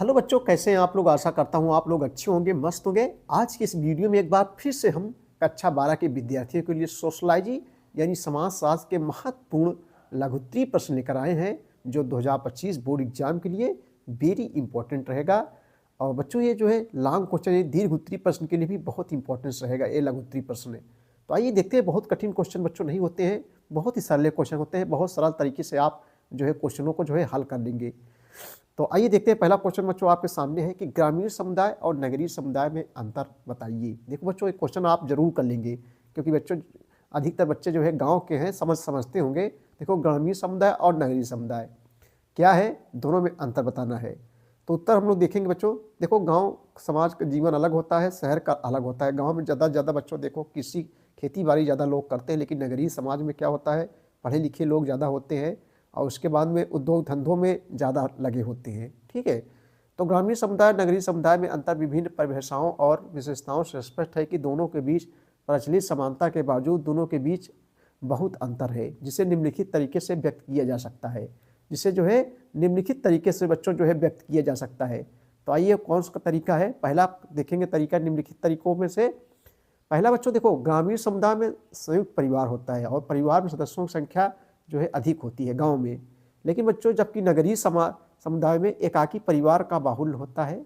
Hello बच्चों, कैसे हैं आप लोग। आशा करता हूँ आप लोग अच्छे होंगे, मस्त होंगे। आज की इस वीडियो में एक बार फिर से हम कक्षा 12 के विद्यार्थियों के लिए सोशलॉजी यानी समाजशास्त्र के महत्वपूर्ण लघुत्तरीय प्रश्न लेकर आए हैं, जो 2025 बोर्ड एग्जाम के लिए वेरी इंपॉर्टेंट रहेगा। और बच्चों ये जो है लॉन्ग क्वेश्चन, ये दीर्घ उत्तरीय प्रश्न के लिए भी बहुत इंपॉर्टेंस रहेगा ये लघुत्तरीय प्रश्न। तो आइए देखते हैं। बहुत कठिन क्वेश्चन बच्चों नहीं होते हैं, बहुत ही सरल क्वेश्चन होते हैं। बहुत सरल तरीके से आप जो है क्वेश्चनों को जो है हल कर लेंगे। तो आइए देखते हैं। पहला क्वेश्चन बच्चों आपके सामने है कि ग्रामीण समुदाय और नगरीय समुदाय में अंतर बताइए। देखो बच्चों, एक क्वेश्चन आप जरूर कर लेंगे, क्योंकि बच्चों अधिकतर बच्चे जो है गांव के हैं, समझते होंगे। देखो, ग्रामीण समुदाय और नगरीय समुदाय क्या है, दोनों में अंतर बताना है। तो उत्तर हम लोग देखेंगे बच्चों। देखो, गाँव समाज का जीवन अलग होता है, शहर का अलग होता है। गाँव में ज़्यादा बच्चों देखो कृषि खेती बाड़ी ज़्यादा लोग करते हैं, लेकिन नगरीय समाज में क्या होता है, पढ़े लिखे लोग ज़्यादा होते हैं और उसके बाद में उद्योग धंधों में ज़्यादा लगे होते हैं। ठीक है। तो ग्रामीण समुदाय नगरीय समुदाय में अंतर विभिन्न परिभाषाओं और विशेषताओं से स्पष्ट है कि दोनों के बीच प्रचलित समानता के बावजूद दोनों के बीच बहुत अंतर है, जिसे निम्नलिखित तरीके से व्यक्त किया जा सकता है। जिसे जो है निम्नलिखित तरीके से बच्चों जो है व्यक्त किया जा सकता है। तो आइए कौन सा तरीका है। पहला देखेंगे तरीका निम्नलिखित तरीकों में से। पहला बच्चों देखो, ग्रामीण समुदाय में संयुक्त परिवार होता है और परिवार में सदस्यों की संख्या जो है अधिक होती है गांव में। लेकिन बच्चों जबकि नगरीय समुदाय में एकाकी परिवार का बाहुल्य होता है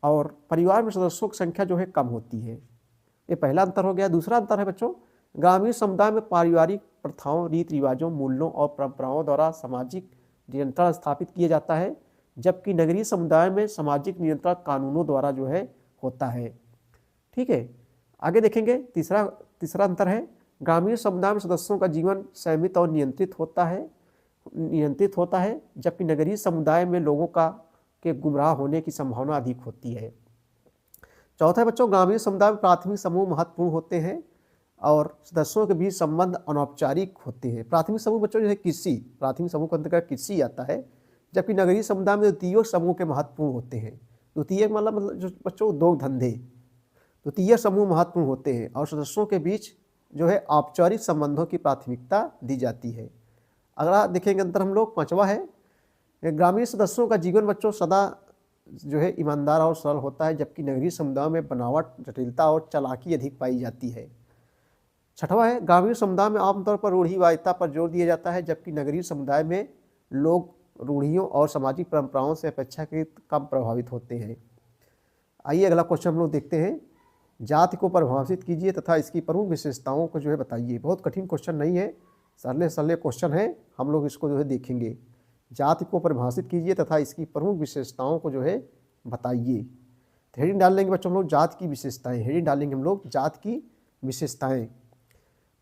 और परिवार में सदस्यों की संख्या जो है कम होती है। ये पहला अंतर हो गया। दूसरा अंतर है बच्चों, ग्रामीण समुदाय में पारिवारिक प्रथाओं, रीति रिवाजों, मूल्यों और परंपराओं द्वारा सामाजिक नियंत्रण स्थापित किया जाता है, जबकि नगरीय समुदाय में सामाजिक नियंत्रण कानूनों द्वारा जो है होता है। ठीक है। आगे देखेंगे। तीसरा अंतर है, ग्रामीण समुदाय में सदस्यों का जीवन संयमित और नियंत्रित होता है, जबकि नगरीय समुदाय में लोगों के गुमराह होने की संभावना अधिक होती है। चौथा है बच्चों, ग्रामीण समुदाय में प्राथमिक समूह महत्वपूर्ण होते हैं और सदस्यों के बीच संबंध अनौपचारिक होते हैं। प्राथमिक समूह बच्चों जो है कृषि, प्राथमिक समूह के अंतर्गत कृषि आता है, जबकि नगरीय समुदाय में द्वितीय समूह के महत्वपूर्ण होते हैं। द्वितीय मतलब जो बच्चों उद्योग धंधे, द्वितीय समूह महत्वपूर्ण होते हैं और सदस्यों के बीच जो है औपचारिक संबंधों की प्राथमिकता दी जाती है। अगला देखेंगे अंतर हम लोग, पांचवा है, ग्रामीण सदस्यों का जीवन बच्चों सदा जो है ईमानदार और सरल होता है, जबकि नगरीय समुदाय में बनावट, जटिलता और चालाकी अधिक पाई जाती है। छठवा है, ग्रामीण समुदाय में आमतौर पर रूढ़िवादिता पर जोर दिया जाता है, जबकि नगरीय समुदाय में लोग रूढ़ियों और सामाजिक परंपराओं से अपेक्षाकृत कम प्रभावित होते हैं। आइए अगला क्वेश्चन हम लोग देखते हैं। जाति को परिभाषित कीजिए तथा इसकी प्रमुख विशेषताओं को जो है बताइए। बहुत कठिन क्वेश्चन नहीं है, सरले क्वेश्चन है। हम लोग इसको जो है देखेंगे। जाति को परिभाषित कीजिए तथा इसकी प्रमुख विशेषताओं को जो है बताइए। तो हेडिंग डाल लेंगे बच्चों हम लोग जाति की विशेषताएं। हेडिंग डालेंगे हम लोग जाति की विशेषताएं।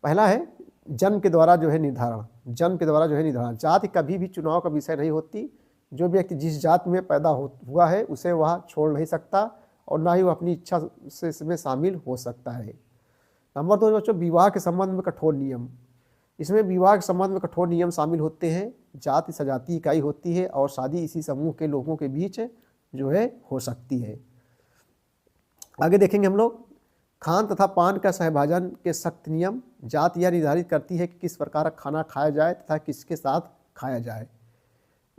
पहला है जन्म के द्वारा जो है निर्धारण। जन्म के द्वारा जो है निर्धारण, जाति कभी भी चुनाव का विषय नहीं होती। जो व्यक्ति जिस जाति में पैदा हुआ है उसे वह छोड़ नहीं सकता और ना ही वो अपनी इच्छा से इसमें शामिल हो सकता है। नंबर 2 बच्चों, विवाह के संबंध में कठोर नियम। इसमें विवाह के संबंध में कठोर नियम शामिल होते हैं। जाति सजातीय इकाई होती है और शादी इसी समूह के लोगों के बीच जो है हो सकती है। आगे देखेंगे हम लोग, खान तथा पान का सहभाजन के सख्त नियम। जाति यह निर्धारित करती है कि किस प्रकार का खाना खाया जाए तथा किसके साथ खाया जाए।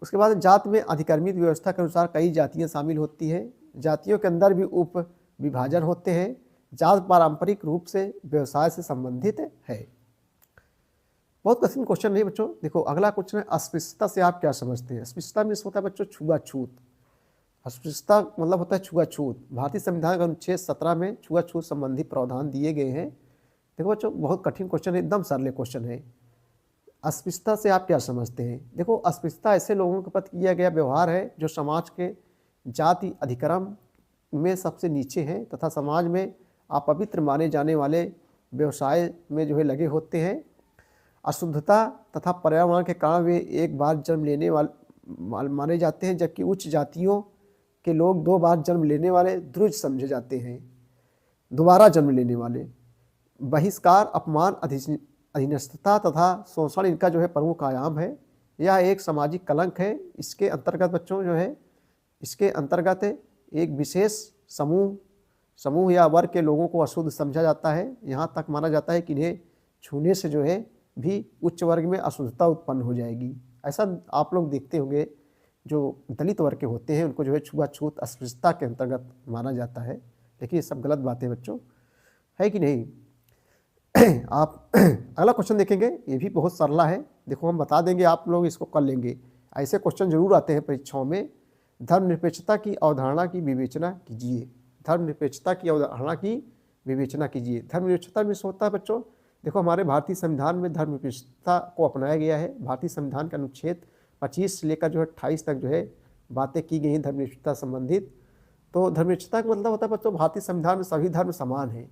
उसके बाद जाति में अधिक्रमित व्यवस्था के अनुसार कई जातियाँ शामिल होती है। जातियों के अंदर भी उप विभाजन होते हैं। जाति पारंपरिक रूप से व्यवसाय से संबंधित है। बहुत कठिन क्वेश्चन नहीं बच्चों। देखो अगला क्वेश्चन है, अस्पृश्यता से आप क्या समझते हैं। अस्पृश्यता में होता है बच्चों छुआछूत। अस्पृश्यता मतलब होता है छुआछूत। भारतीय संविधान के अनुच्छेद 17 में छुआछूत संबंधी प्रावधान दिए गए हैं। देखो बच्चों बहुत कठिन क्वेश्चन है, एकदम सरल क्वेश्चन है। अस्पृश्यता से आप क्या समझते हैं। देखो अस्पृश्यता ऐसे लोगों के प्रति किया गया व्यवहार है जो समाज के जाति अधिक्रम में सबसे नीचे हैं तथा समाज में अपवित्र माने जाने वाले व्यवसाय में जो है लगे होते हैं। अशुद्धता तथा पर्यावरण के कारण वे एक बार जन्म लेने वाले माने जाते हैं, जबकि उच्च जातियों के लोग 2 बार जन्म लेने वाले द्रुज समझे जाते हैं, दोबारा जन्म लेने वाले। बहिष्कार, अपमान, अधीनस्थता तथा शोषण इनका जो है प्रमुख आयाम है। यह एक सामाजिक कलंक है। इसके अंतर्गत बच्चों जो है इसके अंतर्गत एक विशेष समूह या वर्ग के लोगों को अशुद्ध समझा जाता है। यहाँ तक माना जाता है कि इन्हें छूने से जो है भी उच्च वर्ग में अशुद्धता उत्पन्न हो जाएगी। ऐसा आप लोग देखते होंगे जो दलित वर्ग के होते हैं उनको जो है छुआछूत अस्पृश्यता के अंतर्गत माना जाता है। देखिए ये सब गलत बातें बच्चों, है कि नहीं। आप अगला क्वेश्चन देखेंगे, ये भी बहुत सरला है। देखो हम बता देंगे, आप लोग इसको कर लेंगे। ऐसे क्वेश्चन जरूर आते हैं परीक्षाओं में। धर्मनिरपेक्षता की अवधारणा की विवेचना कीजिए। धर्मनिरपेक्षता की अवधारणा की विवेचना कीजिए। धर्मनिरपेक्षता में होता है बच्चों, देखो हमारे भारतीय संविधान में धर्मनिरपेक्षता को अपनाया गया है। भारतीय संविधान के अनुच्छेद 25 से लेकर जो है 28 तक जो है बातें की गई हैं धर्मनिरपेक्षता संबंधित। तो धर्मनिरपेक्षता का मतलब होता है बच्चों, भारतीय संविधान में सभी धर्म समान हैं,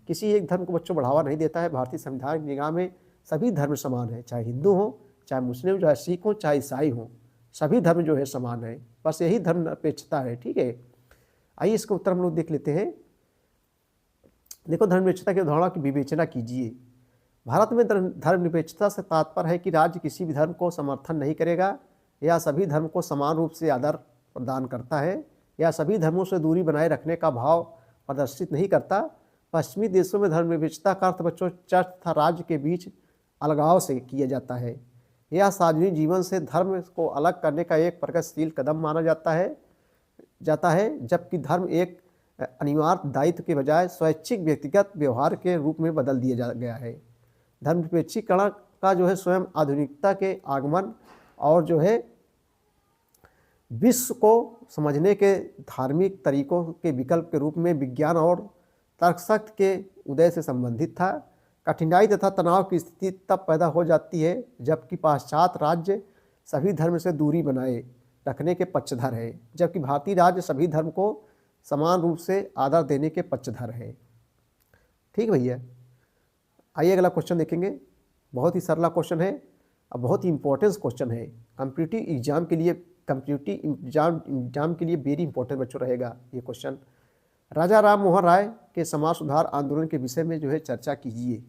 किसी एक धर्म को बच्चों बढ़ावा नहीं देता है। भारतीय संविधान की निगाह में सभी धर्म समान है, चाहे हिंदू हो, चाहे मुस्लिम, चाहे सिख हो, चाहे ईसाई हो, सभी धर्म जो है समान है। बस यही धर्मनिरपेक्षता है, ठीक है। आइए इसका उत्तर हम लोग देख लेते हैं। देखो धर्मनिरपेक्षता की अवधारणा की विवेचना कीजिए। भारत में धर्मनिरपेक्षता से तात्पर्य है कि राज्य किसी भी धर्म को समर्थन नहीं करेगा, या सभी धर्म को समान रूप से आदर प्रदान करता है, या सभी धर्मों से दूरी बनाए रखने का भाव प्रदर्शित नहीं करता। पश्चिमी देशों में धर्मनिरपेक्षता का अर्थ बच्चों चर्च तथा राज्य के बीच अलगाव से किया जाता है। यह सार्वजनिक जीवन से धर्म को अलग करने का एक प्रगतिशील कदम माना जाता है, जबकि धर्म एक अनिवार्य दायित्व के बजाय स्वैच्छिक व्यक्तिगत व्यवहार के रूप में बदल दिया गया है। धर्मनिरपेक्षीकरण का जो है स्वयं आधुनिकता के आगमन और जो है विश्व को समझने के धार्मिक तरीकों के विकल्प के रूप में विज्ञान और तर्कशक्ति के उदय से संबंधित था। कठिनाई तथा तनाव की स्थिति तब पैदा हो जाती है जबकि पाश्चात्य राज्य सभी धर्म से दूरी बनाए रखने के पक्षधर है, जबकि भारतीय राज्य सभी धर्म को समान रूप से आदर देने के पक्षधर है। ठीक भैया, आइए अगला क्वेश्चन देखेंगे। बहुत ही सरला क्वेश्चन है और बहुत ही इंपॉर्टेंट क्वेश्चन है। कॉम्पिटिटिव एग्जाम के लिए वेरी इंपॉर्टेंट बच्चों रहेगा ये क्वेश्चन। राजा राम मोहन राय के समाज सुधार आंदोलन के विषय में जो है चर्चा कीजिए।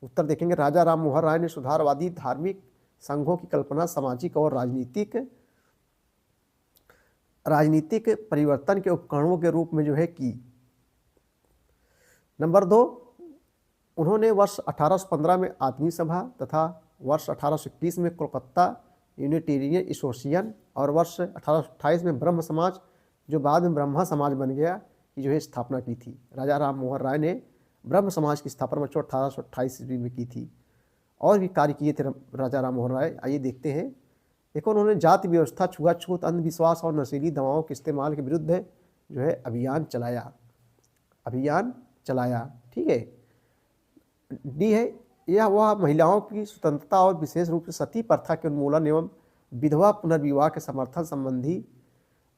उत्तर देखेंगे, राजा राम मोहन राय ने सुधारवादी धार्मिक संघों की कल्पना सामाजिक और राजनीतिक परिवर्तन के उपकरणों के रूप में जो है की। नंबर 2, उन्होंने वर्ष 1815 में आदमी सभा तथा वर्ष 1821 में कोलकाता यूनिटेरियन एसोसिएशन और वर्ष 1828 में ब्रह्म समाज, जो बाद में ब्रह्मा समाज बन गया, की जो है स्थापना की थी। राजा राम मोहन राय ने ब्रह्म समाज की स्थापना बच्चों 1828 ईस्वी में की थी। और भी कार्य किए थे राजा राम मोहन राय, आइए देखते हैं। देखो उन्होंने जाति व्यवस्था, छुआछूत, अंधविश्वास और नशीली दवाओं के इस्तेमाल के विरुद्ध जो है अभियान चलाया। ठीक है। डी है, यह वह महिलाओं की स्वतंत्रता और विशेष रूप से सती प्रथा के उन्मूलन एवं विधवा पुनर्विवाह के समर्थन संबंधी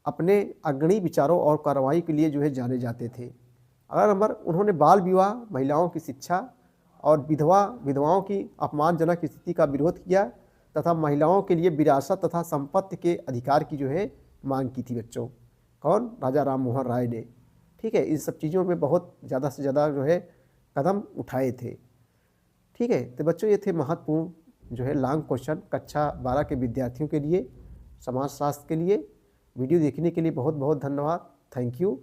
अपने अग्रणी विचारों और कार्रवाई के लिए जो है जाने जाते थे। अगला नंबर, उन्होंने बाल विवाह, महिलाओं की शिक्षा और विधवाओं की अपमानजनक स्थिति का विरोध किया तथा महिलाओं के लिए विरासत तथा संपत्ति के अधिकार की जो है मांग की थी बच्चों। कौन? राजा राम मोहन राय ने। ठीक है, इन सब चीज़ों में बहुत ज़्यादा से ज़्यादा जो है कदम उठाए थे। ठीक है, तो बच्चों ये थे महत्वपूर्ण जो है लॉन्ग क्वेश्चन कक्षा 12 के विद्यार्थियों के लिए, समाजशास्त्र के लिए। वीडियो देखने के लिए बहुत बहुत धन्यवाद। Thank you.